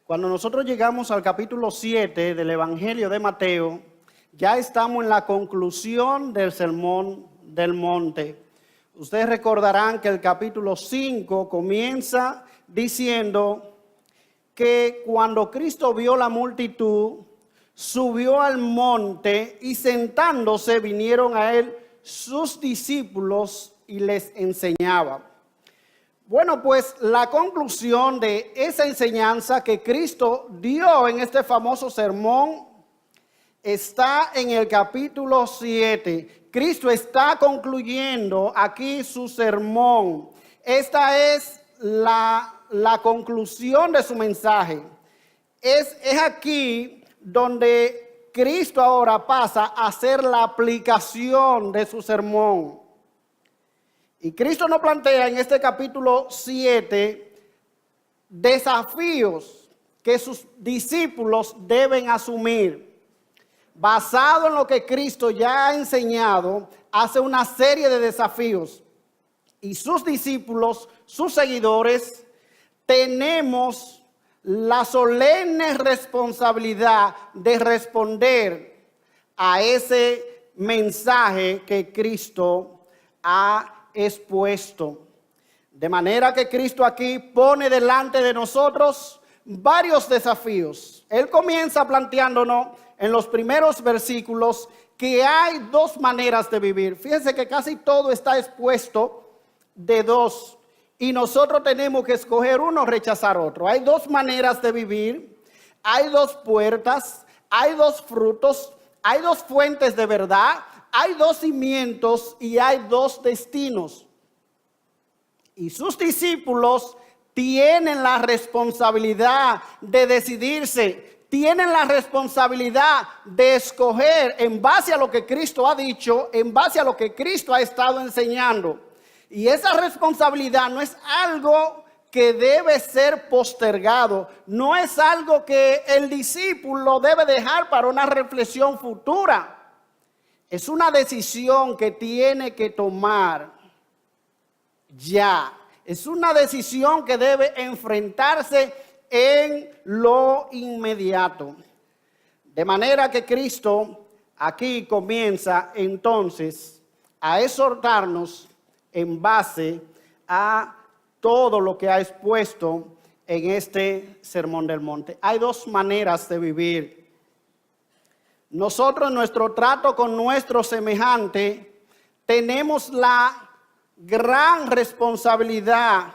Cuando nosotros llegamos al capítulo 7 del Evangelio de Mateo, ya estamos en la conclusión del Sermón del Monte. Ustedes recordarán que el capítulo 5 comienza diciendo que cuando Cristo vio la multitud, subió al monte y sentándose vinieron a él sus discípulos y les enseñaba. Bueno, pues la conclusión de esa enseñanza que Cristo dio en este famoso sermón está en el capítulo 7. Cristo está concluyendo aquí su sermón. Esta es la conclusión de su mensaje. Es aquí donde Cristo ahora pasa a hacer la aplicación de su sermón. Y Cristo nos plantea en este capítulo 7 desafíos que sus discípulos deben asumir. Basado en lo que Cristo ya ha enseñado, hace una serie de desafíos. Y sus discípulos, sus seguidores, tenemos la solemne responsabilidad de responder a ese mensaje que Cristo ha expuesto. De manera que Cristo aquí pone delante de nosotros varios desafíos. Él comienza planteándonos en los primeros versículos que hay dos maneras de vivir. Fíjense que casi todo está expuesto de dos. Y nosotros tenemos que escoger uno, rechazar otro. Hay dos maneras de vivir, hay dos puertas, hay dos frutos, hay dos fuentes de verdad, hay dos cimientos y hay dos destinos. Y sus discípulos tienen la responsabilidad de decidirse, tienen la responsabilidad de escoger en base a lo que Cristo ha dicho, en base a lo que Cristo ha estado enseñando. Y esa responsabilidad no es algo que debe ser postergado, no es algo que el discípulo debe dejar para una reflexión futura. Es una decisión que tiene que tomar ya. Es una decisión que debe enfrentarse en lo inmediato. De manera que Cristo aquí comienza entonces a exhortarnos en base a todo lo que ha expuesto en este Sermón del Monte. Hay dos maneras de vivir. Nosotros en nuestro trato con nuestro semejante tenemos la gran responsabilidad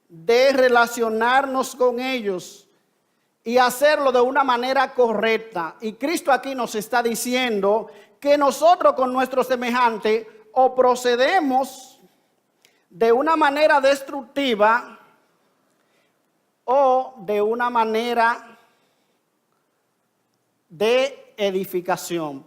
de relacionarnos con ellos y hacerlo de una manera correcta. Y Cristo aquí nos está diciendo que nosotros con nuestro semejante o procedemos de una manera destructiva o de una manera de edificación.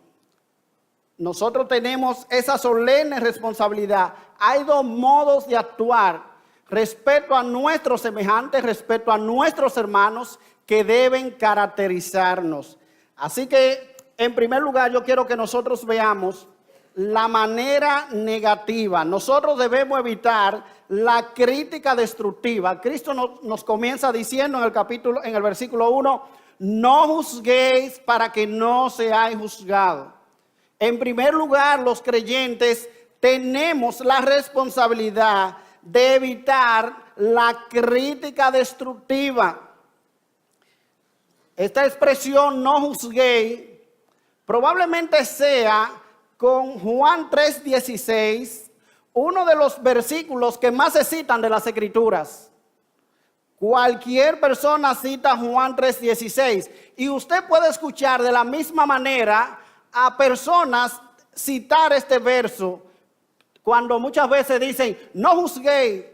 Nosotros tenemos esa solemne responsabilidad. Hay dos modos de actuar respecto a nuestros semejantes, respecto a nuestros hermanos que deben caracterizarnos. Así que, en primer lugar, yo quiero que nosotros veamos la manera negativa. Nosotros debemos evitar la crítica destructiva. Cristo nos comienza diciendo en el versículo 1, no juzguéis para que no seáis juzgados. En primer lugar, los creyentes tenemos la responsabilidad de evitar la crítica destructiva. Esta expresión no juzguéis probablemente sea con Juan 3:16, uno de los versículos que más se citan de las Escrituras. Cualquier persona cita Juan 3:16 y usted puede escuchar de la misma manera a personas citar este verso cuando muchas veces dicen, no juzguéis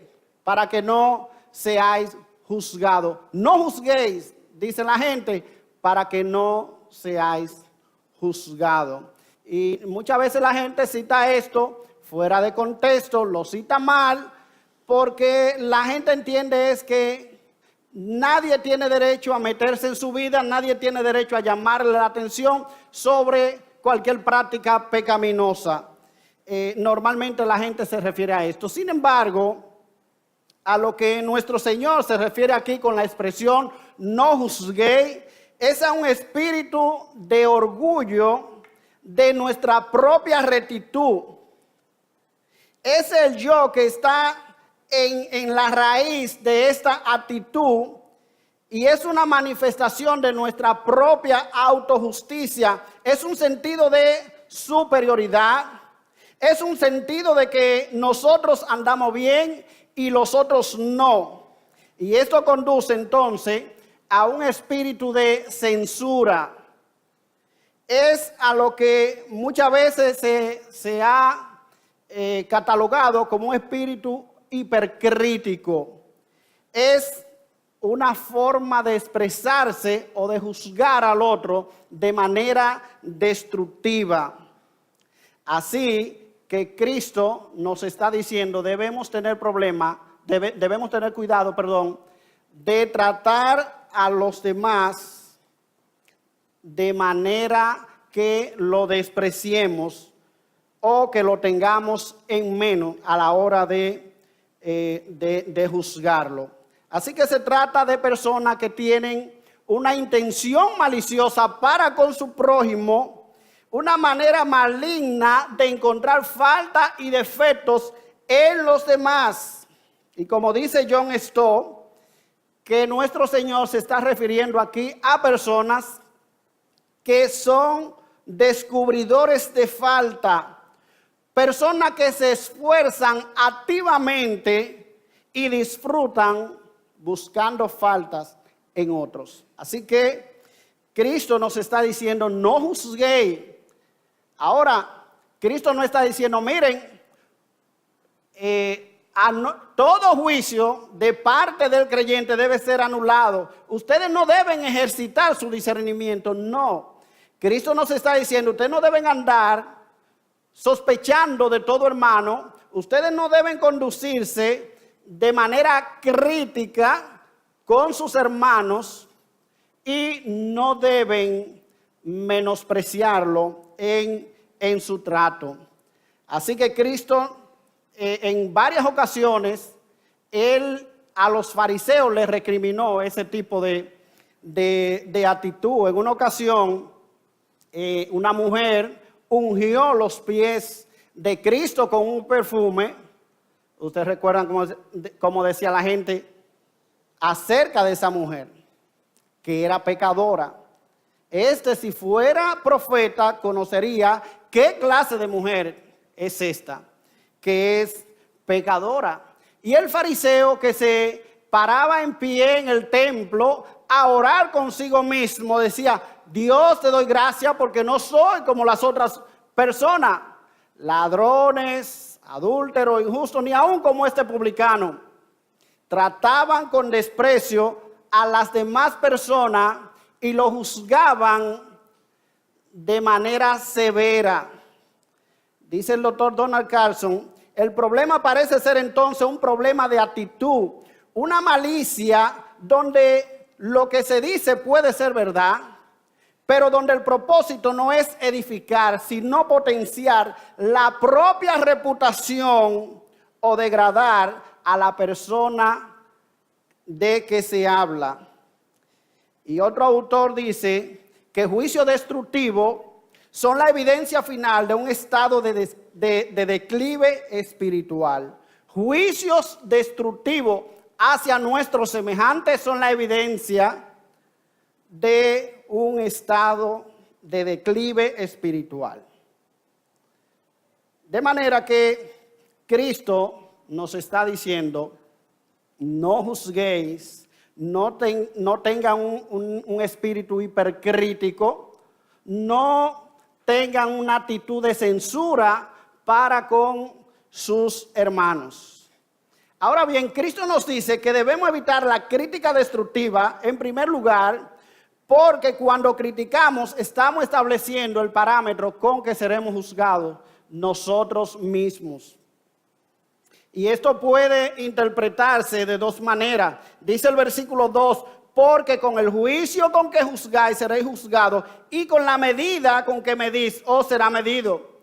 para que no seáis juzgados. No juzguéis, dice la gente, para que no seáis juzgados. Y muchas veces la gente cita esto fuera de contexto, lo cita mal, porque la gente entiende es que nadie tiene derecho a meterse en su vida, nadie tiene derecho a llamarle la atención sobre cualquier práctica pecaminosa. Normalmente la gente se refiere a esto. Sin embargo, a lo que nuestro Señor se refiere aquí con la expresión no juzguéis, es a un espíritu de orgullo de nuestra propia rectitud. Es el yo que está en la raíz de esta actitud y es una manifestación de nuestra propia autojusticia. Es un sentido de superioridad. Es un sentido de que nosotros andamos bien y los otros no. Y esto conduce entonces a un espíritu de censura. Es a lo que muchas veces se ha catalogado como un espíritu hipercrítico. Es una forma de expresarse o de juzgar al otro de manera destructiva. Así que Cristo nos está diciendo, debemos tener cuidado, de tratar a los demás de manera que lo despreciemos o que lo tengamos en menos a la hora de juzgarlo. Así que se trata de personas que tienen una intención maliciosa para con su prójimo, una manera maligna de encontrar faltas y defectos en los demás. Y como dice John Stott, que nuestro Señor se está refiriendo aquí a personas que son descubridores de falta, personas que se esfuerzan activamente y disfrutan buscando faltas en otros. Así que Cristo nos está diciendo, no juzguéis. Ahora, Cristo no está diciendo, miren, todo juicio de parte del creyente debe ser anulado. Ustedes no deben ejercitar su discernimiento. No. Cristo nos está diciendo, ustedes no deben andar sospechando de todo hermano. Ustedes no deben conducirse de manera crítica con sus hermanos y no deben menospreciarlo en su trato. Así que Cristo en varias ocasiones, él a los fariseos les recriminó ese tipo de actitud. En una ocasión, una mujer ungió los pies de Cristo con un perfume. Ustedes recuerdan cómo decía la gente acerca de esa mujer, que era pecadora. Si fuera profeta, conocería qué clase de mujer es esta, que es pecadora. Y el fariseo que se paraba en pie en el templo a orar consigo mismo decía, Dios, te doy gracias porque no soy como las otras personas, ladrones, adúlteros, injustos, ni aún como este publicano. Trataban con desprecio a las demás personas y lo juzgaban de manera severa. Dice el doctor Donald Carson, el problema parece ser entonces un problema de actitud, una malicia donde lo que se dice puede ser verdad, pero donde el propósito no es edificar, sino potenciar la propia reputación o degradar a la persona de que se habla. Y otro autor dice que juicio destructivo son la evidencia final de un estado de declive espiritual. Juicios destructivos hacia nuestros semejantes son la evidencia de un estado de declive espiritual. De manera que Cristo nos está diciendo, no juzguéis, no tengan un espíritu hipercrítico, no tengan una actitud de censura para con sus hermanos. Ahora bien, Cristo nos dice que debemos evitar la crítica destructiva, en primer lugar, porque cuando criticamos estamos estableciendo el parámetro con que seremos juzgados nosotros mismos. Y esto puede interpretarse de dos maneras. Dice el versículo 2, porque con el juicio con que juzgáis seréis juzgados, y con la medida con que medís os será medido.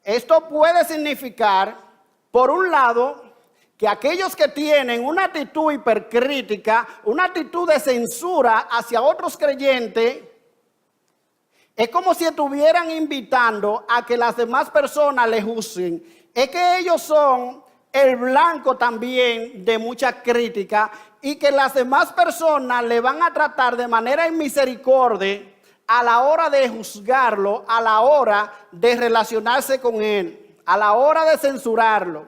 Esto puede significar, por un lado, que aquellos que tienen una actitud hipercrítica, una actitud de censura hacia otros creyentes, es como si estuvieran invitando a que las demás personas le juzguen. Es que ellos son el blanco también de mucha crítica y que las demás personas le van a tratar de manera inmisericordia a la hora de juzgarlo, a la hora de relacionarse con él, a la hora de censurarlo.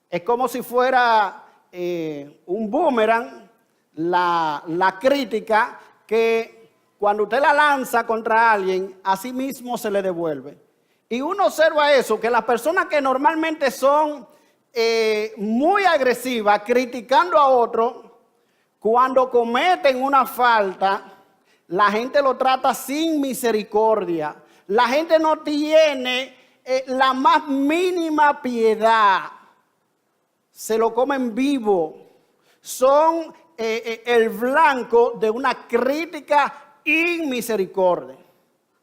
Es como si fuera un boomerang, la crítica que cuando usted la lanza contra alguien, a sí mismo se le devuelve. Y uno observa eso, que las personas que normalmente son muy agresivas, criticando a otro, cuando cometen una falta, la gente lo trata sin misericordia. La gente no tiene la más mínima piedad. Se lo comen vivo. Son el blanco de una crítica inmisericordia.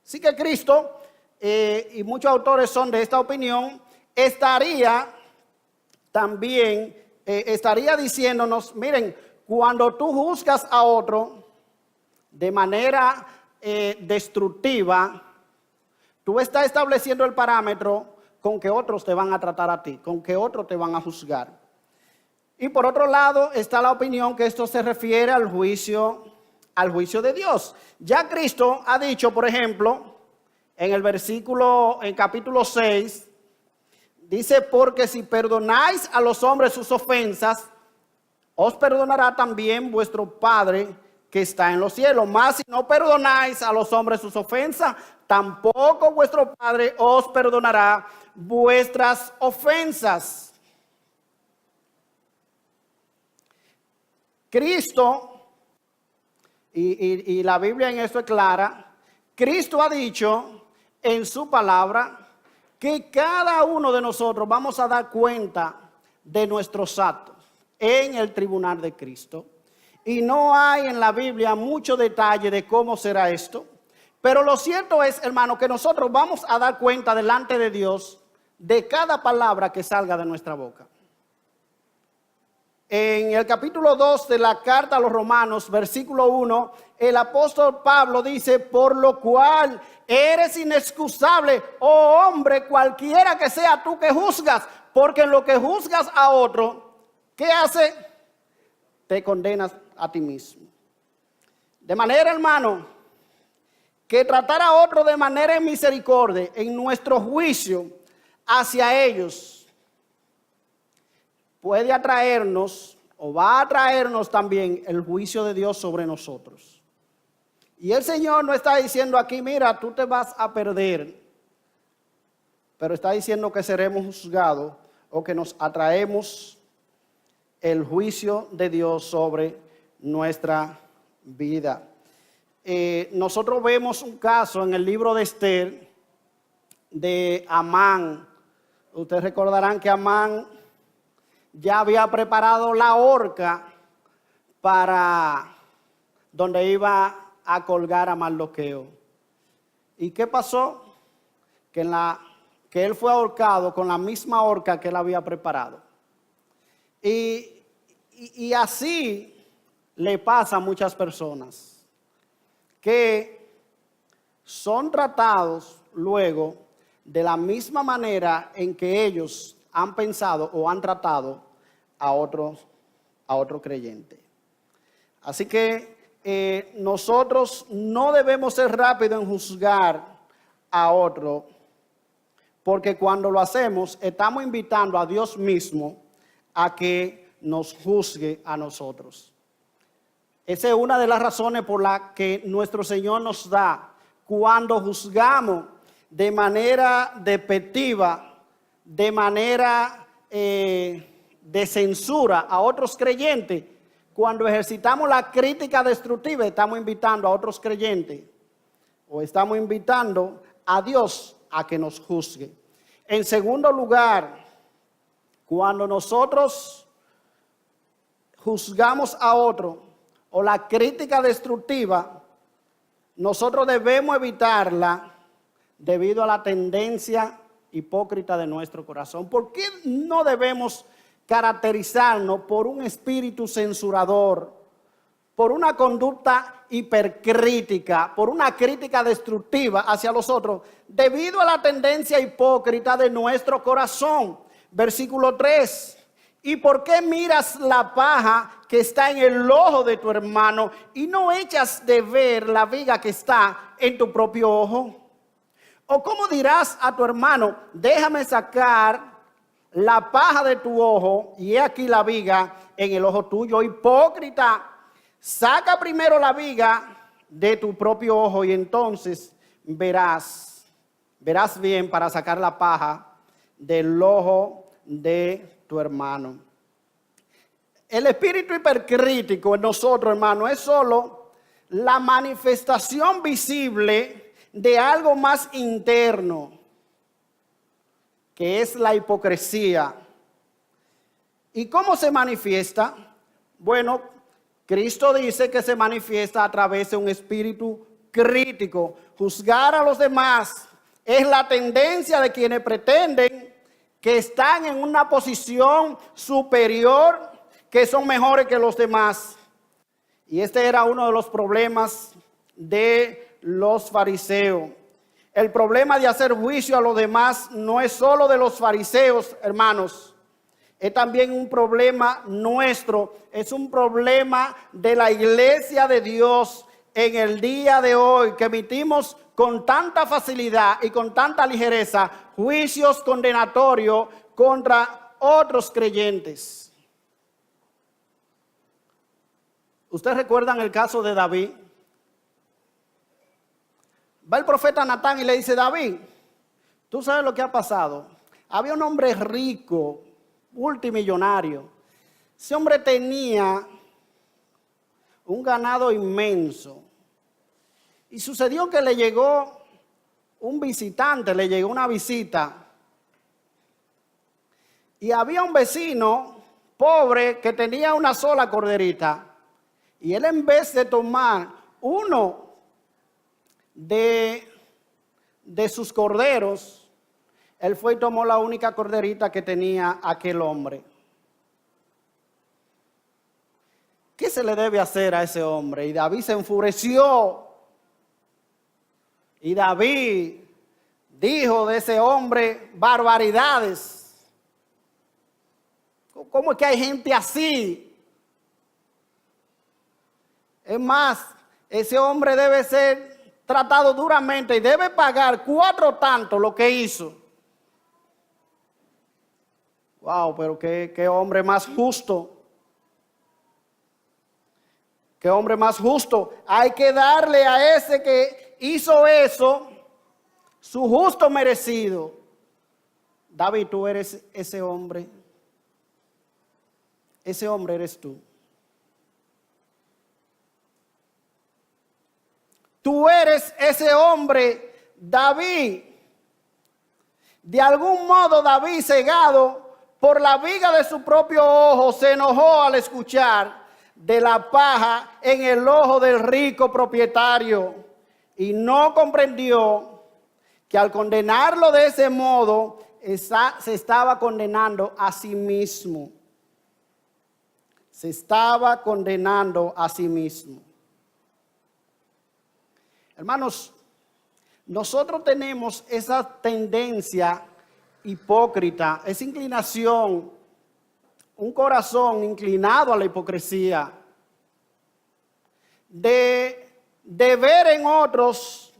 Así que Cristo, y muchos autores son de esta opinión, estaría diciéndonos, miren, cuando tú juzgas a otro de manera destructiva, tú estás estableciendo el parámetro con que otros te van a tratar a ti, con que otros te van a juzgar. Y por otro lado está la opinión que esto se refiere al juicio de Dios. Ya Cristo ha dicho, por ejemplo, en capítulo 6, dice, porque si perdonáis a los hombres sus ofensas, os perdonará también vuestro Padre que está en los cielos. Mas si no perdonáis a los hombres sus ofensas, tampoco vuestro Padre os perdonará vuestras ofensas. Cristo, y la Biblia en esto es clara, Cristo ha dicho en su palabra que cada uno de nosotros vamos a dar cuenta de nuestros actos en el tribunal de Cristo. Y no hay en la Biblia mucho detalle de cómo será esto. Pero lo cierto es, hermano, que nosotros vamos a dar cuenta delante de Dios de cada palabra que salga de nuestra boca. En el capítulo 2 de la carta a los Romanos, versículo 1, el apóstol Pablo dice, por lo cual eres inexcusable, oh hombre, cualquiera que sea tú que juzgas, porque en lo que juzgas a otro, ¿qué hace? Te condenas a ti mismo. De manera, hermano, que tratar a otro de manera de misericordia en nuestro juicio hacia ellos puede atraernos o va a traernos también el juicio de Dios sobre nosotros. Y el Señor no está diciendo aquí, mira, tú te vas a perder, pero está diciendo que seremos juzgados o que nos atraemos el juicio de Dios sobre nuestra vida. Nosotros vemos un caso en el libro de Esther de Amán. Ustedes recordarán que Amán ya había preparado la horca para donde iba a colgar a Mardoqueo. ¿Y qué pasó? Que él fue ahorcado con la misma horca que él había preparado. Y así le pasa a muchas personas que son tratados luego de la misma manera en que ellos han pensado o han tratado a otro creyente. Así que nosotros no debemos ser rápidos en juzgar a otro, porque cuando lo hacemos estamos invitando a Dios mismo a que nos juzgue a nosotros. Esa es una de las razones por las que nuestro Señor nos da cuando juzgamos de manera despectiva, de manera de censura a otros creyentes. Cuando ejercitamos la crítica destructiva, estamos invitando a otros creyentes o estamos invitando a Dios a que nos juzgue. En segundo lugar, cuando nosotros juzgamos a otro o la crítica destructiva, nosotros debemos evitarla debido a la tendencia hipócrita de nuestro corazón. ¿Por qué no debemos caracterizarnos por un espíritu censurador, por una conducta hipercrítica, por una crítica destructiva hacia los otros, debido a la tendencia hipócrita de nuestro corazón? Versículo 3. ¿Y por qué miras la paja que está en el ojo de tu hermano y no echas de ver la viga que está en tu propio ojo? ¿O cómo dirás a tu hermano, déjame sacar la paja de tu ojo y he aquí la viga en el ojo tuyo? Hipócrita, saca primero la viga de tu propio ojo y entonces verás bien para sacar la paja del ojo de tu hermano. El espíritu hipercrítico en nosotros, hermano, es solo la manifestación visible de algo más interno, que es la hipocresía. ¿Y cómo se manifiesta? Bueno, Cristo dice que se manifiesta a través de un espíritu crítico. Juzgar a los demás es la tendencia de quienes pretenden que están en una posición superior, que son mejores que los demás. Y este era uno de los problemas de los fariseos. El problema de hacer juicio a los demás no es solo de los fariseos, hermanos. Es también un problema nuestro. Es un problema de la iglesia de Dios en el día de hoy, que emitimos con tanta facilidad y con tanta ligereza juicios condenatorios contra otros creyentes. ¿Ustedes recuerdan el caso de David? Va el profeta Natán y le dice, David, ¿tú sabes lo que ha pasado? Había un hombre rico, multimillonario. Ese hombre tenía un ganado inmenso. Y sucedió que le llegó un visitante, le llegó una visita. Y había un vecino pobre que tenía una sola corderita. Y él, en vez de tomar uno de sus corderos, él fue y tomó la única corderita que tenía aquel hombre. ¿Qué se le debe hacer a ese hombre? Y David se enfureció. Y David dijo de ese hombre barbaridades. ¿Cómo es que hay gente así? Es más, ese hombre debe ser tratado duramente y debe pagar 4 tantos lo que hizo. Wow, pero qué hombre más justo. Qué hombre más justo. Hay que darle a ese que hizo eso su justo merecido. David, tú eres ese hombre. Ese hombre eres tú. Tú eres ese hombre, David. De algún modo David, cegado por la viga de su propio ojo, se enojó al escuchar de la paja en el ojo del rico propietario y no comprendió que al condenarlo de ese modo se estaba condenando a sí mismo. Se estaba condenando a sí mismo. Hermanos, nosotros tenemos esa tendencia hipócrita, esa inclinación, un corazón inclinado a la hipocresía, de ver en otros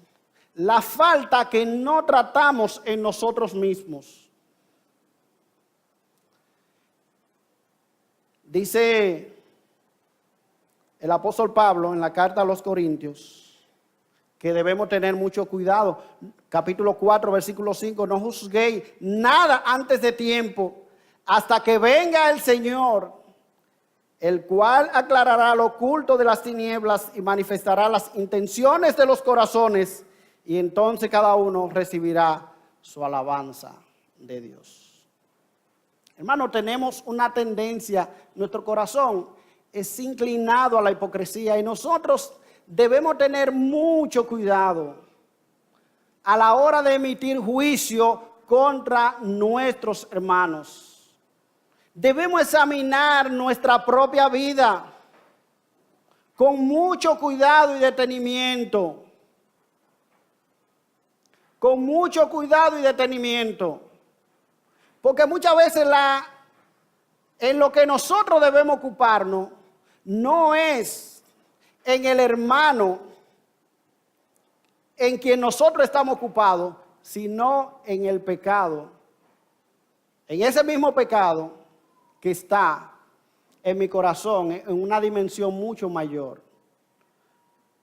la falta que no tratamos en nosotros mismos. Dice el apóstol Pablo en la carta a los Corintios que debemos tener mucho cuidado. Capítulo 4, versículo 5, no juzguéis nada antes de tiempo, hasta que venga el Señor, el cual aclarará lo oculto de las tinieblas y manifestará las intenciones de los corazones, y entonces cada uno recibirá su alabanza de Dios. Hermano, tenemos una tendencia, nuestro corazón es inclinado a la hipocresía y nosotros debemos tener mucho cuidado a la hora de emitir juicio contra nuestros hermanos. Debemos examinar nuestra propia vida con mucho cuidado y detenimiento. Con mucho cuidado y detenimiento. Porque muchas veces en lo que nosotros debemos ocuparnos no es en el hermano en quien nosotros estamos ocupados, sino en el pecado. En ese mismo pecado que está en mi corazón, en una dimensión mucho mayor.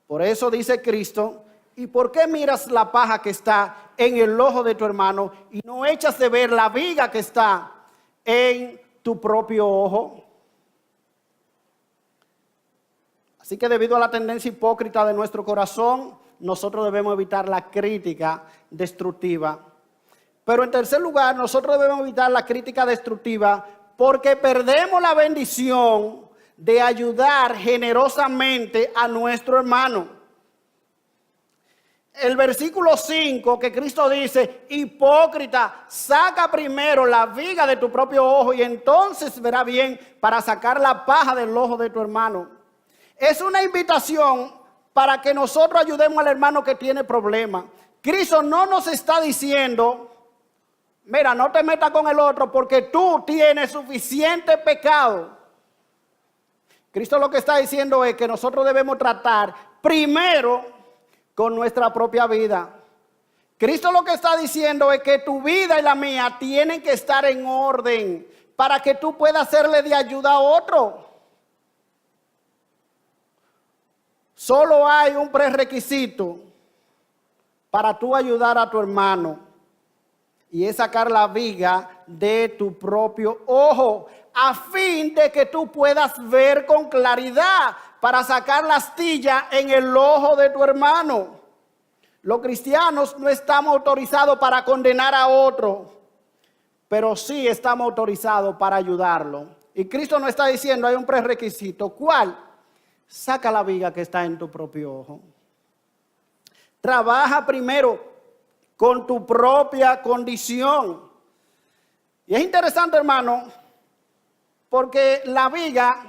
Por eso dice Cristo, ¿y por qué miras la paja que está en el ojo de tu hermano y no echas de ver la viga que está en tu propio ojo? Así que debido a la tendencia hipócrita de nuestro corazón, nosotros debemos evitar la crítica destructiva. Pero en tercer lugar, nosotros debemos evitar la crítica destructiva porque perdemos la bendición de ayudar generosamente a nuestro hermano. El versículo 5 que Cristo dice, hipócrita, saca primero la viga de tu propio ojo y entonces verá bien para sacar la paja del ojo de tu hermano. Es una invitación para que nosotros ayudemos al hermano que tiene problemas. Cristo no nos está diciendo, mira, no te metas con el otro porque tú tienes suficiente pecado. Cristo lo que está diciendo es que nosotros debemos tratar primero con nuestra propia vida. Cristo lo que está diciendo es que tu vida y la mía tienen que estar en orden para que tú puedas serle de ayuda a otro. Solo hay un prerequisito para tú ayudar a tu hermano y es sacar la viga de tu propio ojo a fin de que tú puedas ver con claridad para sacar la astilla en el ojo de tu hermano. Los cristianos no estamos autorizados para condenar a otro, pero sí estamos autorizados para ayudarlo. Y Cristo nos está diciendo, hay un prerequisito. ¿Cuál? Saca la viga que está en tu propio ojo. Trabaja primero con tu propia condición. Y es interesante, hermano, porque la viga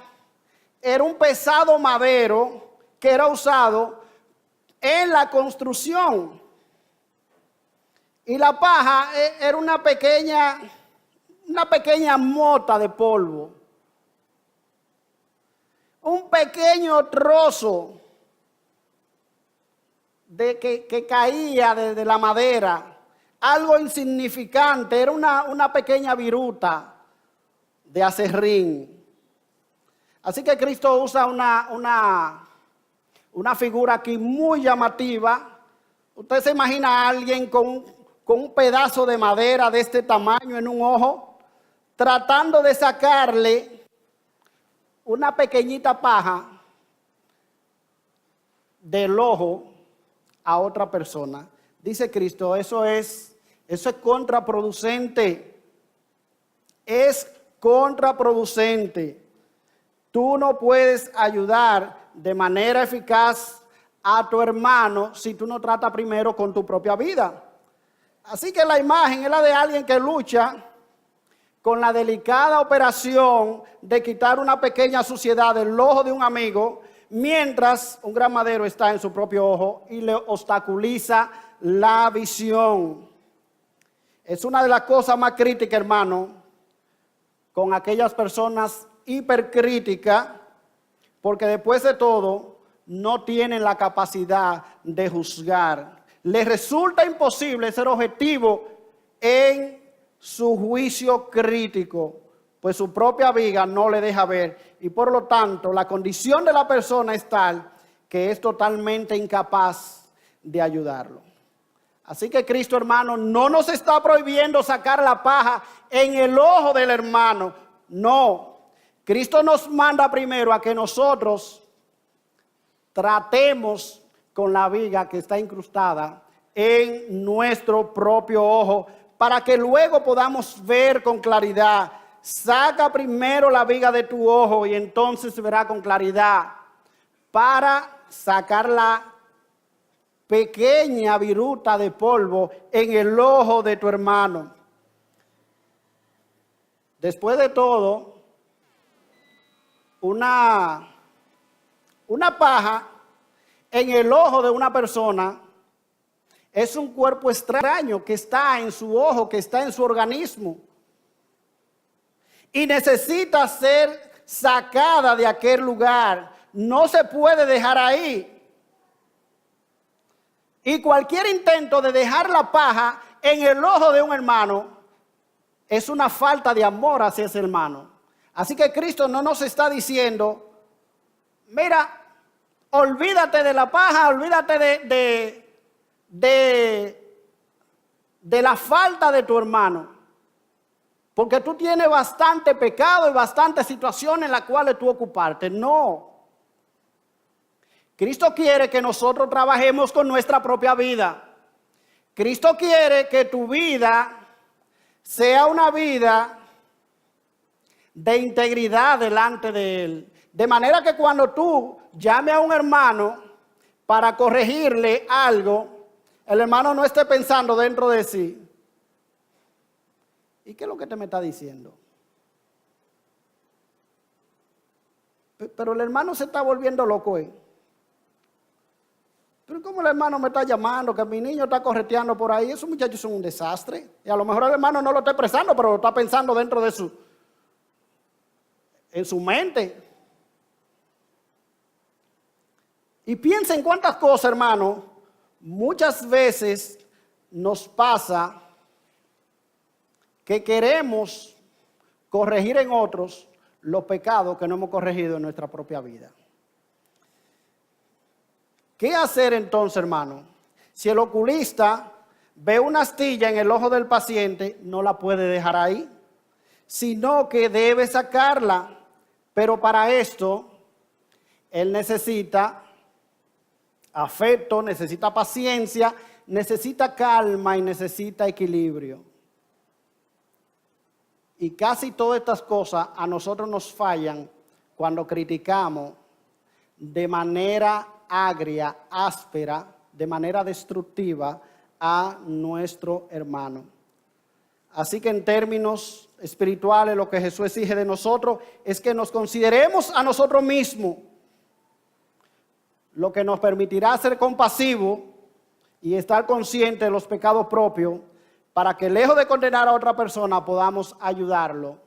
era un pesado madero que era usado en la construcción. Y la paja era una pequeña mota de polvo. Un pequeño trozo que caía de la madera, algo insignificante, era una pequeña viruta de aserrín. Así que Cristo usa una figura aquí muy llamativa. Usted se imagina a alguien con un pedazo de madera de este tamaño en un ojo, tratando de sacarle una pequeñita paja del ojo a otra persona. Dice Cristo, eso es contraproducente. Es contraproducente. Tú no puedes ayudar de manera eficaz a tu hermano si tú no tratas primero con tu propia vida. Así que la imagen es la de alguien que lucha con la delicada operación de quitar una pequeña suciedad del ojo de un amigo, mientras un gran madero está en su propio ojo y le obstaculiza la visión. Es una de las cosas más críticas, hermano, con aquellas personas hipercríticas, porque después de todo no tienen la capacidad de juzgar. Les resulta imposible ser objetivo en su juicio crítico, pues su propia viga no le deja ver y por lo tanto la condición de la persona es tal que es totalmente incapaz de ayudarlo. Así que Cristo, hermano, no nos está prohibiendo sacar la paja en el ojo del hermano, no. Cristo nos manda primero a que nosotros tratemos con la viga que está incrustada en nuestro propio ojo, para que luego podamos ver con claridad. Saca primero la viga de tu ojo y entonces se verá con claridad para sacar la pequeña viruta de polvo en el ojo de tu hermano. Después de todo, una paja en el ojo de una persona es un cuerpo extraño que está en su ojo, que está en su organismo. Y necesita ser sacada de aquel lugar. No se puede dejar ahí. Y cualquier intento de dejar la paja en el ojo de un hermano es una falta de amor hacia ese hermano. Así que Cristo no nos está diciendo, mira, olvídate de la paja, olvídate de la falta de tu hermano. Porque tú tienes bastante pecado y bastante situaciones en las cuales tú ocuparte. No. Cristo quiere que nosotros trabajemos con nuestra propia vida. Cristo quiere que tu vida sea una vida de integridad delante de Él. De manera que cuando tú llames a un hermano para corregirle algo, el hermano no esté pensando dentro de sí, ¿y qué es lo que te me está diciendo? Pero el hermano se está volviendo loco, ¿eh? Pero ¿cómo el hermano me está llamando? Que mi niño está correteando por ahí. Esos muchachos son un desastre. Y a lo mejor el hermano no lo está expresando, pero lo está pensando dentro de en su mente. Y piensa en cuántas cosas, hermano, muchas veces nos pasa que queremos corregir en otros los pecados que no hemos corregido en nuestra propia vida. ¿Qué hacer entonces, hermano? Si el oculista ve una astilla en el ojo del paciente, no la puede dejar ahí, sino que debe sacarla. Pero para esto, él necesita afecto, necesita paciencia, necesita calma y necesita equilibrio. Y casi todas estas cosas a nosotros nos fallan cuando criticamos de manera agria, áspera, de manera destructiva a nuestro hermano. Así que en términos espirituales lo que Jesús exige de nosotros es que nos consideremos a nosotros mismos, lo que nos permitirá ser compasivos y estar conscientes de los pecados propios, para que lejos de condenar a otra persona podamos ayudarlo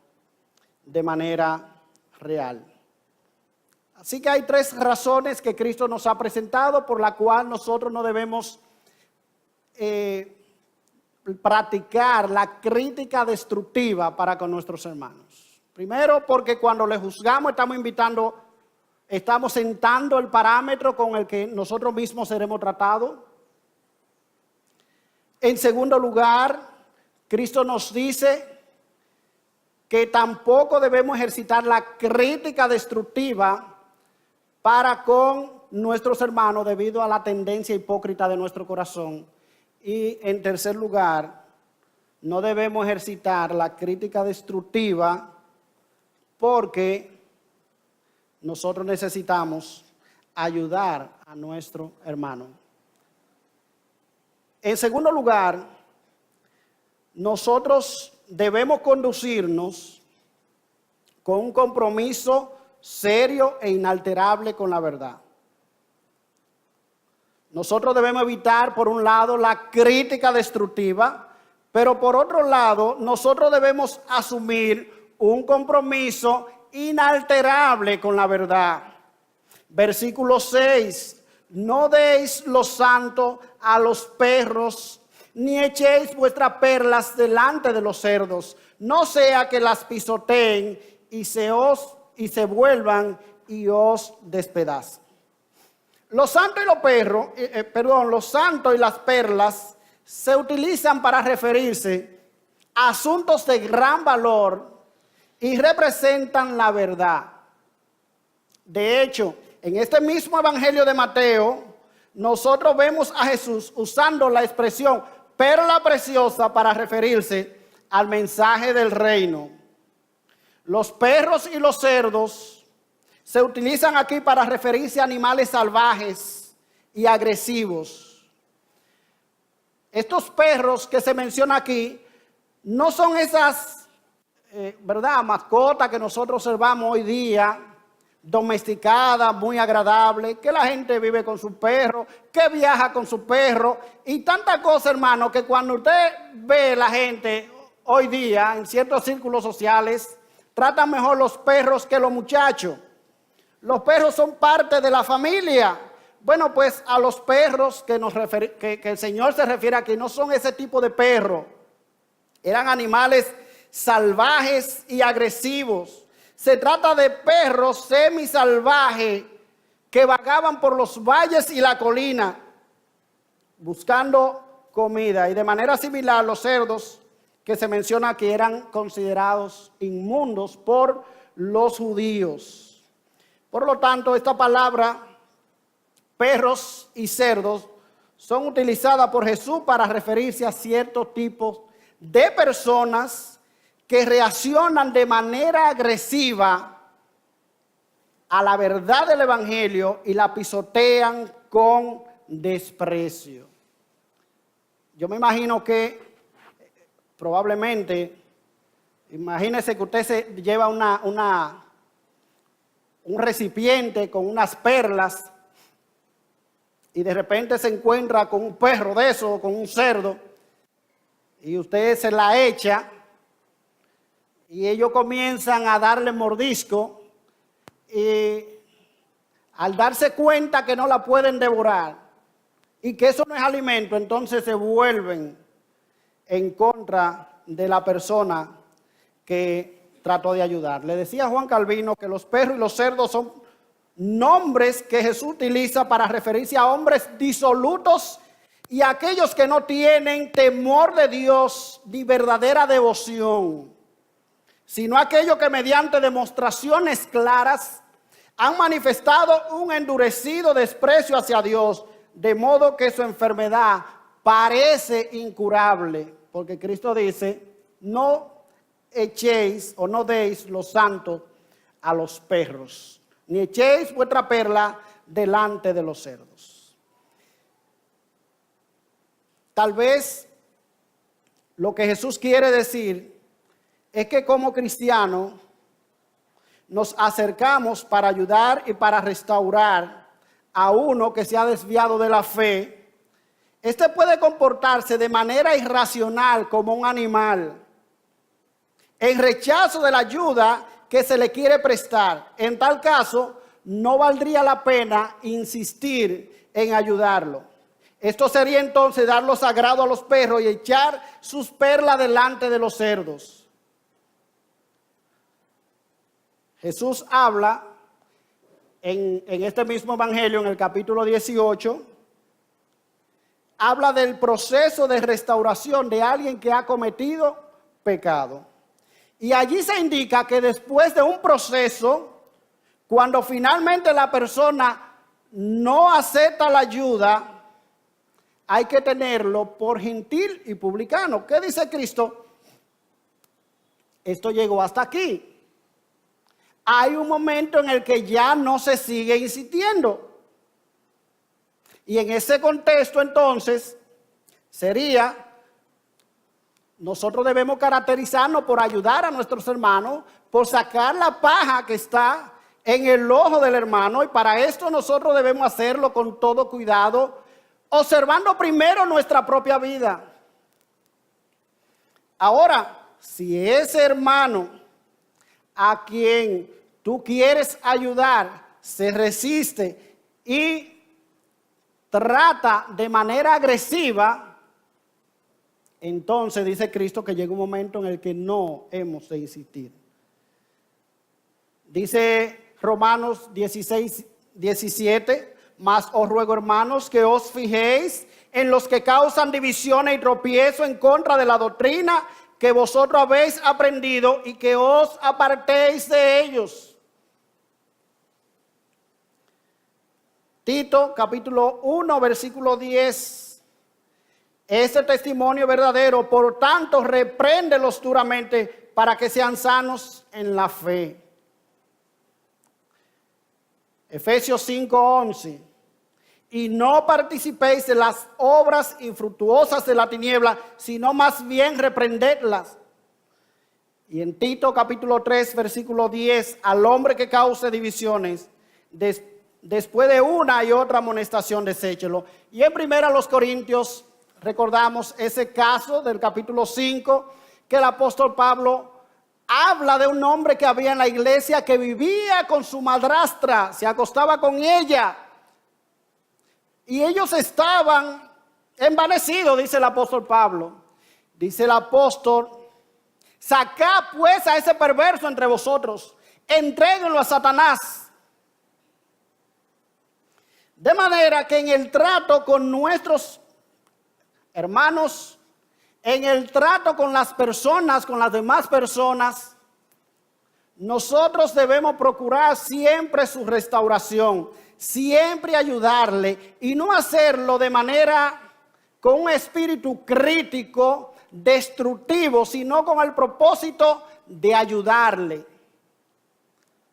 de manera real. Así que hay 3 razones que Cristo nos ha presentado por la cual nosotros no debemos practicar la crítica destructiva para con nuestros hermanos. Primero, porque cuando le juzgamos estamos sentando el parámetro con el que nosotros mismos seremos tratados. En segundo lugar, Cristo nos dice que tampoco debemos ejercitar la crítica destructiva para con nuestros hermanos debido a la tendencia hipócrita de nuestro corazón. Y en tercer lugar, no debemos ejercitar la crítica destructiva porque nosotros necesitamos ayudar a nuestro hermano. En segundo lugar, nosotros debemos conducirnos con un compromiso serio e inalterable con la verdad. Nosotros debemos evitar, por un lado, la crítica destructiva, pero por otro lado, nosotros debemos asumir un compromiso inalterable con la verdad. Versículo 6, no deis lo santo a los perros, ni echéis vuestras perlas delante de los cerdos, no sea que las pisoteen y se vuelvan y os despedacen. Los santos y las perlas se utilizan para referirse a asuntos de gran valor y representan la verdad. De hecho, en este mismo Evangelio de Mateo, nosotros vemos a Jesús usando la expresión perla preciosa para referirse al mensaje del reino. Los perros y los cerdos se utilizan aquí para referirse a animales salvajes y agresivos. estos perros que se menciona aquí no son esas, ¿verdad?, mascotas que nosotros observamos hoy día, domesticadas, muy agradables, que la gente vive con su perro, que viaja con su perro y tanta cosa, hermano, que cuando usted ve la gente hoy día en ciertos círculos sociales, tratan mejor los perros que los muchachos. Los perros son parte de la familia. Bueno, pues a los perros que el Señor se refiere aquí no son ese tipo de perros. Eran animales salvajes y agresivos. Se trata de perros semisalvajes que vagaban por los valles y la colina buscando comida. Y de manera similar, los cerdos que se menciona aquí eran considerados inmundos por los judíos. Por lo tanto, esta palabra, perros y cerdos, son utilizadas por Jesús para referirse a ciertos tipos de personas que reaccionan de manera agresiva a la verdad del Evangelio y la pisotean con desprecio. Yo me imagino que probablemente, imagínese que usted se lleva un recipiente con unas perlas y de repente se encuentra con un perro de eso, con un cerdo, y usted se la echa y ellos comienzan a darle mordisco y al darse cuenta que no la pueden devorar y que eso no es alimento, entonces se vuelven en contra de la persona que trató de ayudar. Le decía Juan Calvino que los perros y los cerdos son nombres que Jesús utiliza para referirse a hombres disolutos y a aquellos que no tienen temor de Dios ni verdadera devoción, sino aquellos que mediante demostraciones claras han manifestado un endurecido desprecio hacia Dios, de modo que su enfermedad parece incurable, porque Cristo dice, no echéis o no deis los santos a los perros, ni echéis vuestra perla delante de los cerdos. Tal vez lo que Jesús quiere decir es que como cristianos nos acercamos para ayudar y para restaurar a uno que se ha desviado de la fe. Este puede comportarse de manera irracional como un animal, en rechazo de la ayuda que se le quiere prestar. En tal caso, no valdría la pena insistir en ayudarlo. Esto sería entonces dar lo sagrado a los perros y echar sus perlas delante de los cerdos. Jesús habla en este mismo evangelio, en el capítulo 18, habla del proceso de restauración de alguien que ha cometido pecado. Y allí se indica que después de un proceso, cuando finalmente la persona no acepta la ayuda, hay que tenerlo por gentil y publicano. ¿Qué dice Cristo? Esto llegó hasta aquí. Hay un momento en el que ya no se sigue insistiendo. Y en ese contexto entonces sería, nosotros debemos caracterizarnos por ayudar a nuestros hermanos, por sacar la paja que está en el ojo del hermano, y para esto nosotros debemos hacerlo con todo cuidado, observando primero nuestra propia vida. Ahora, si ese hermano a quien tú quieres ayudar se resiste y trata de manera agresiva, entonces dice Cristo que llega un momento en el que no hemos de insistir. Dice Romanos 16, 17, mas os ruego, hermanos, que os fijéis en los que causan divisiones y tropiezo en contra de la doctrina que vosotros habéis aprendido y que os apartéis de ellos. Tito capítulo 1 versículo 10. Este testimonio verdadero, por tanto, repréndelos duramente para que sean sanos en la fe. Efesios 5:11. y no participéis de las obras infructuosas de la tiniebla, sino más bien reprendedlas. Y en Tito capítulo 3, versículo 10, al hombre que cause divisiones, después de una y otra amonestación, deséchelo. Y en primera los Corintios recordamos ese caso del capítulo 5, que el apóstol Pablo habla de un hombre que había en la iglesia que vivía con su madrastra, se acostaba con ella. Y ellos estaban envanecidos, dice el apóstol Pablo. Dice el apóstol: sacad pues a ese perverso entre vosotros, entréguenlo a Satanás. De manera que en el trato con nuestros hermanos, en el trato con las personas, con las demás personas, nosotros debemos procurar siempre su restauración, siempre ayudarle y no hacerlo de manera con un espíritu crítico, destructivo, sino con el propósito de ayudarle.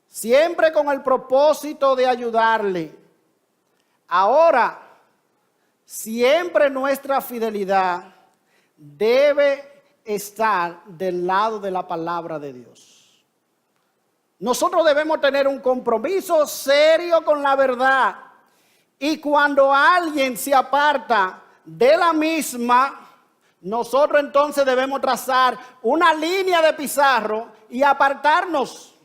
Siempre con el propósito de ayudarle. Ahora, siempre nuestra fidelidad debe estar del lado de la palabra de Dios. Nosotros debemos tener un compromiso serio con la verdad. Y cuando alguien se aparta de la misma, nosotros entonces debemos trazar una línea de pizarro y apartarnos.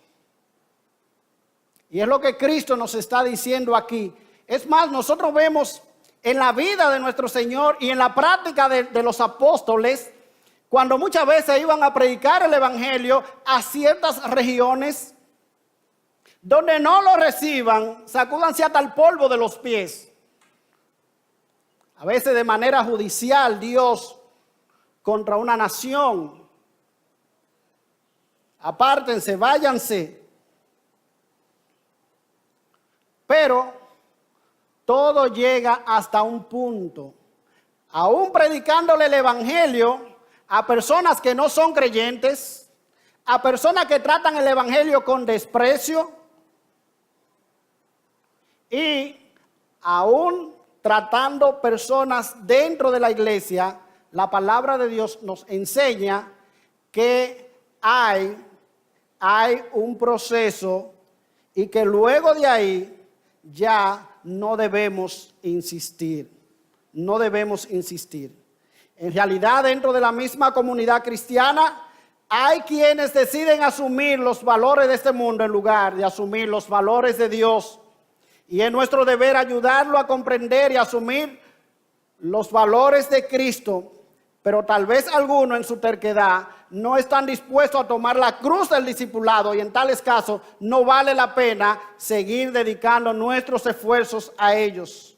Y es lo que Cristo nos está diciendo aquí. Es más, nosotros vemos en la vida de nuestro Señor y en la práctica de los apóstoles, cuando muchas veces iban a predicar el evangelio a ciertas regiones, donde no lo reciban, sacúdanse hasta el polvo de los pies. A veces de manera judicial, Dios contra una nación. Apártense, váyanse. Pero todo llega hasta un punto. Aún predicándole el evangelio a personas que no son creyentes, a personas que tratan el evangelio con desprecio, y aún tratando personas dentro de la iglesia, la palabra de Dios nos enseña que hay un proceso y que luego de ahí ya no debemos insistir. No debemos insistir. En realidad, dentro de la misma comunidad cristiana, hay quienes deciden asumir los valores de este mundo en lugar de asumir los valores de Dios. Y es nuestro deber ayudarlo a comprender y asumir los valores de Cristo. Pero tal vez algunos en su terquedad no están dispuestos a tomar la cruz del discipulado, y en tales casos no vale la pena seguir dedicando nuestros esfuerzos a ellos.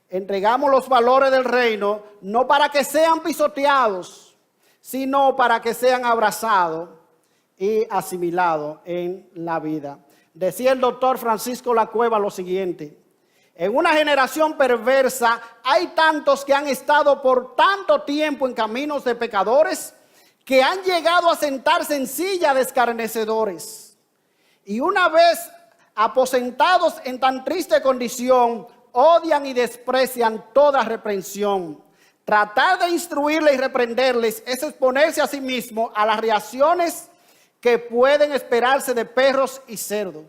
Entregamos los valores del reino no para que sean pisoteados, sino para que sean abrazados y asimilados en la vida. Decía el doctor Francisco Lacueva lo siguiente: en una generación perversa hay tantos que han estado por tanto tiempo en caminos de pecadores que han llegado a sentarse en silla de escarnecedores. Y una vez aposentados en tan triste condición, odian y desprecian toda reprensión. Tratar de instruirles y reprenderles es exponerse a sí mismo a las reacciones que pueden esperarse de perros y cerdos.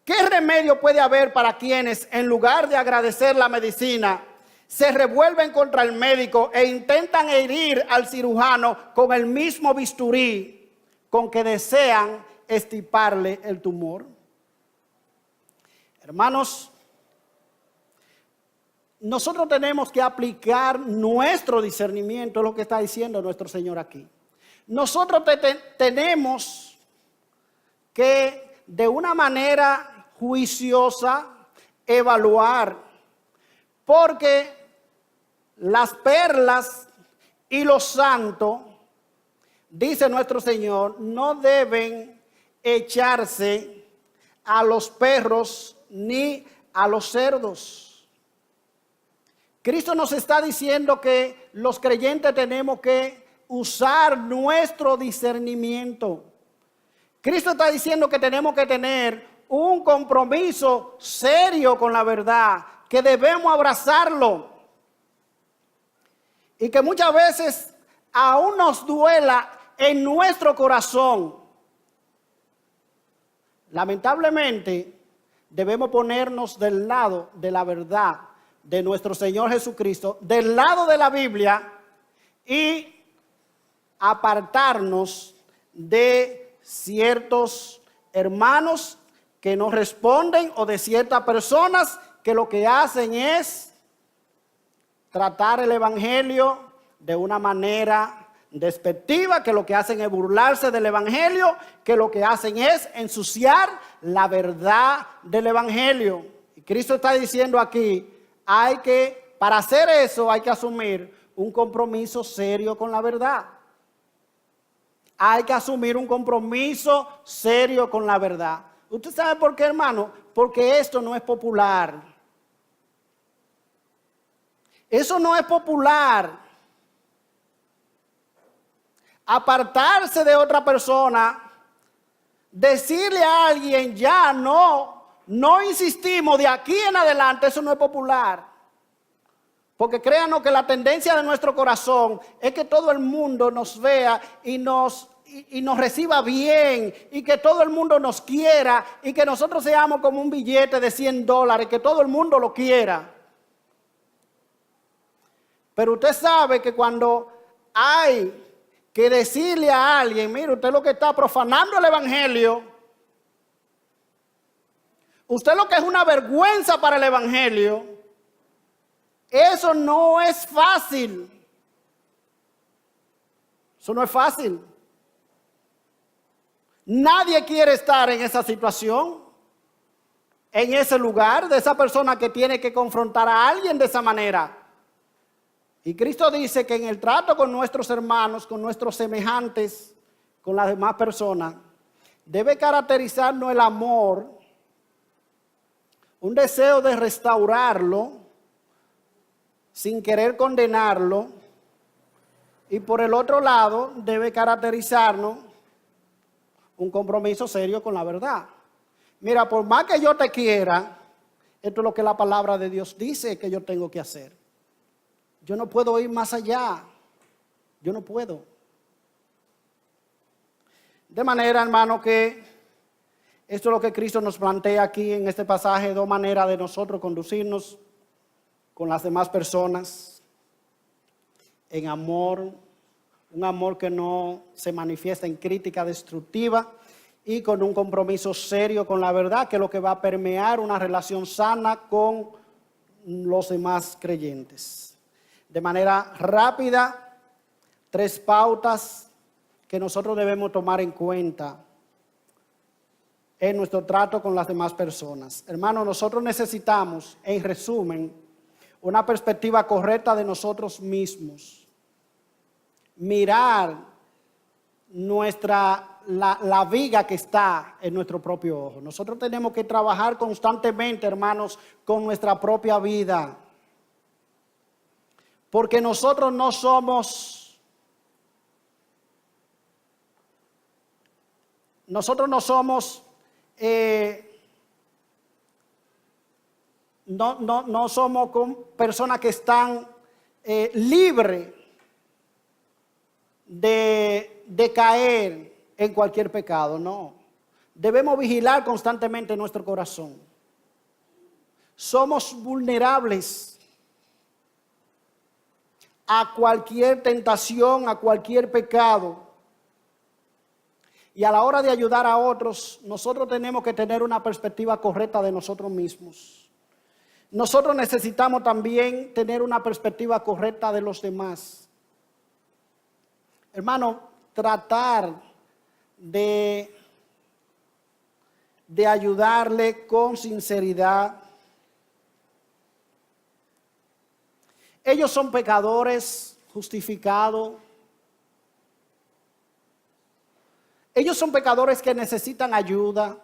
¿Qué remedio puede haber para quienes, en lugar de agradecer la medicina, se revuelven contra el médico e intentan herir al cirujano con el mismo bisturí con que desean extirparle el tumor? Hermanos, nosotros tenemos que aplicar nuestro discernimiento, es lo que está diciendo nuestro Señor aquí. Nosotros tenemos que de una manera juiciosa evaluar, porque las perlas y los santos, dice nuestro Señor, no deben echarse a los perros ni a los cerdos. Cristo nos está diciendo que los creyentes tenemos que usar nuestro discernimiento. Cristo está diciendo que tenemos que tener un compromiso serio con la verdad, que debemos abrazarlo. Y que muchas veces aún nos duela en nuestro corazón. Lamentablemente, debemos ponernos del lado de la verdad de nuestro Señor Jesucristo, del lado de la Biblia, y apartarnos de ciertos hermanos que no responden o de ciertas personas que lo que hacen es tratar el evangelio de una manera despectiva, que lo que hacen es burlarse del evangelio, que lo que hacen es ensuciar la verdad del evangelio. Y Cristo está diciendo aquí, para hacer eso hay que asumir un compromiso serio con la verdad. Hay que asumir un compromiso serio con la verdad. ¿Usted sabe por qué, hermano? Porque esto no es popular. Eso no es popular. Apartarse de otra persona, decirle a alguien ya no insistimos de aquí en adelante, eso no es popular. Porque créanos que la tendencia de nuestro corazón es que todo el mundo nos vea y nos reciba bien, y que todo el mundo nos quiera, y que nosotros seamos como un billete de $100, que todo el mundo lo quiera. Pero usted sabe que cuando hay que decirle a alguien, mire, usted lo que está profanando el evangelio, usted lo que es una vergüenza para el evangelio, eso no es fácil. Eso no es fácil. Nadie quiere estar en esa situación, en ese lugar, de esa persona que tiene que confrontar a alguien de esa manera. Y Cristo dice que en el trato con nuestros hermanos, con nuestros semejantes, con las demás personas, debe caracterizarnos el amor, un deseo de restaurarlo, sin querer condenarlo, y por el otro lado debe caracterizarnos un compromiso serio con la verdad. Mira, por más que yo te quiera, esto es lo que la palabra de Dios dice que yo tengo que hacer. Yo no puedo ir más allá. Yo no puedo. De manera, hermano, que esto es lo que Cristo nos plantea aquí en este pasaje, dos maneras de nosotros conducirnos con las demás personas en amor, un amor que no se manifiesta en crítica destructiva, y con un compromiso serio con la verdad, que es lo que va a permear una relación sana con los demás creyentes. De manera rápida, 3 pautas que nosotros debemos tomar en cuenta en nuestro trato con las demás personas. Hermanos, nosotros necesitamos, en resumen, una perspectiva correcta de nosotros mismos. Mirar la viga que está en nuestro propio ojo. Nosotros tenemos que trabajar constantemente, hermanos, con nuestra propia vida. Porque nosotros no somos personas que están libres de caer en cualquier pecado, no. Debemos vigilar constantemente nuestro corazón. Somos vulnerables a cualquier tentación, a cualquier pecado. Y a la hora de ayudar a otros, nosotros tenemos que tener una perspectiva correcta de nosotros mismos. Nosotros necesitamos también tener una perspectiva correcta de los demás. Hermano, tratar de ayudarle con sinceridad. Ellos son pecadores justificados. Ellos son pecadores que necesitan ayuda.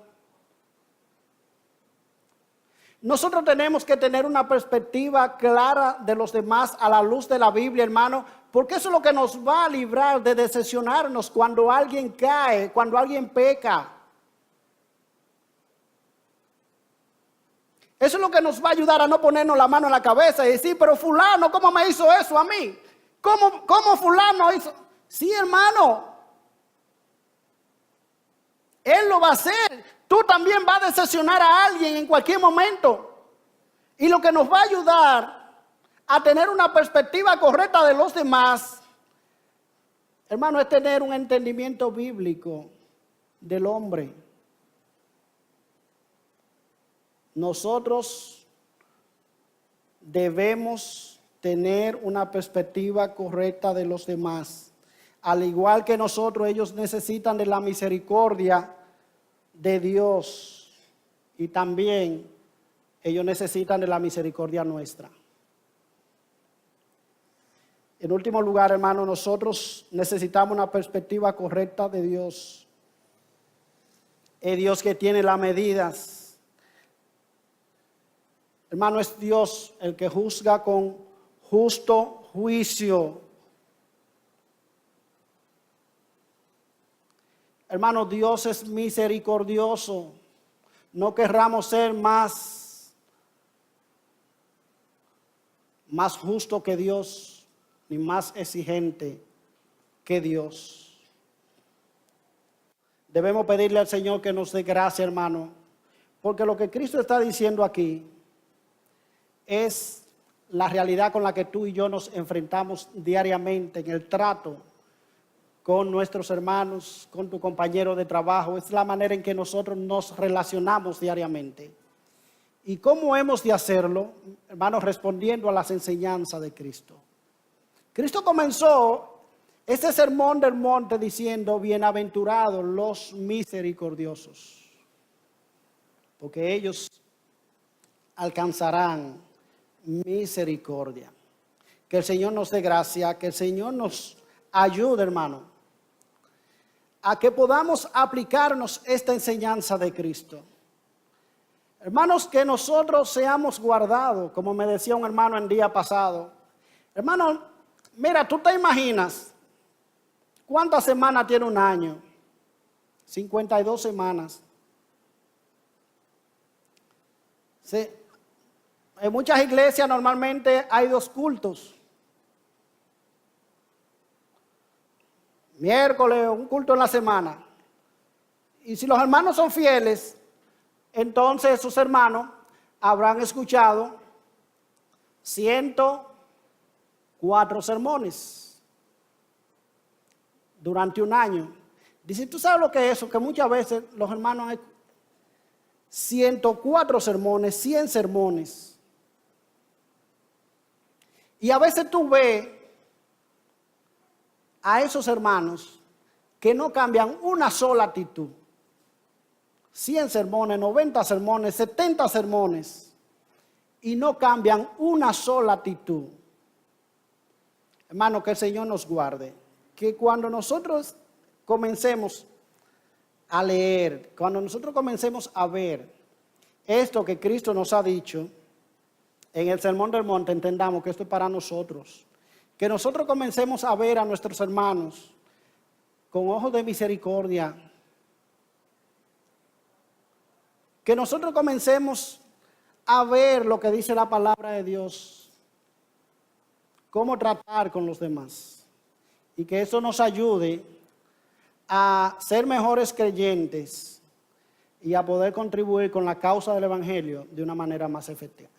Nosotros tenemos que tener una perspectiva clara de los demás a la luz de la Biblia, hermano, porque eso es lo que nos va a librar de decepcionarnos cuando alguien cae, cuando alguien peca. Eso es lo que nos va a ayudar a no ponernos la mano en la cabeza y decir, pero fulano, ¿cómo me hizo eso a mí? ¿Cómo fulano hizo? Sí, hermano. Él lo va a hacer. Tú también vas a decepcionar a alguien en cualquier momento. Y lo que nos va a ayudar a tener una perspectiva correcta de los demás, hermano, es tener un entendimiento bíblico del hombre. Nosotros debemos tener una perspectiva correcta de los demás. Al igual que nosotros, ellos necesitan de la misericordia de Dios. Y también ellos necesitan de la misericordia nuestra. En último lugar, hermano, nosotros necesitamos una perspectiva correcta de Dios. Es Dios que tiene las medidas. Hermano, es Dios el que juzga con justo juicio. Hermano, Dios es misericordioso. No querramos ser más justo que Dios, ni más exigente que Dios. Debemos pedirle al Señor que nos dé gracia, hermano, porque lo que Cristo está diciendo aquí es la realidad con la que tú y yo nos enfrentamos diariamente en el trato con nuestros hermanos, con tu compañero de trabajo. Es la manera en que nosotros nos relacionamos diariamente. ¿Y cómo hemos de hacerlo, hermanos? Respondiendo a las enseñanzas de Cristo. Cristo comenzó este sermón del monte diciendo, bienaventurados los misericordiosos, porque ellos alcanzarán misericordia. Que el Señor nos dé gracia, que el Señor nos ayude, hermano, a que podamos aplicarnos esta enseñanza de Cristo. Hermanos, que nosotros seamos guardados, como me decía un hermano el día pasado. Hermano, mira, tú te imaginas cuántas semanas tiene un año. 52 semanas. Sí. En muchas iglesias normalmente hay 2 cultos. Miércoles, un culto en la semana. Y si los hermanos son fieles, entonces sus hermanos habrán escuchado 104 sermones durante un año. Dice, ¿tú sabes lo que es eso? Que muchas veces los hermanos han 104 sermones, 100 sermones. Y a veces tú ves a esos hermanos que no cambian una sola actitud. 100 sermones, 90 sermones, 70 sermones, y no cambian una sola actitud. Hermano, que el Señor nos guarde. Que cuando nosotros comencemos a leer, cuando nosotros comencemos a ver esto que Cristo nos ha dicho en el Sermón del Monte, entendamos que esto es para nosotros. Que nosotros comencemos a ver a nuestros hermanos con ojos de misericordia. Que nosotros comencemos a ver lo que dice la palabra de Dios. Cómo tratar con los demás. Y que eso nos ayude a ser mejores creyentes y a poder contribuir con la causa del Evangelio de una manera más efectiva.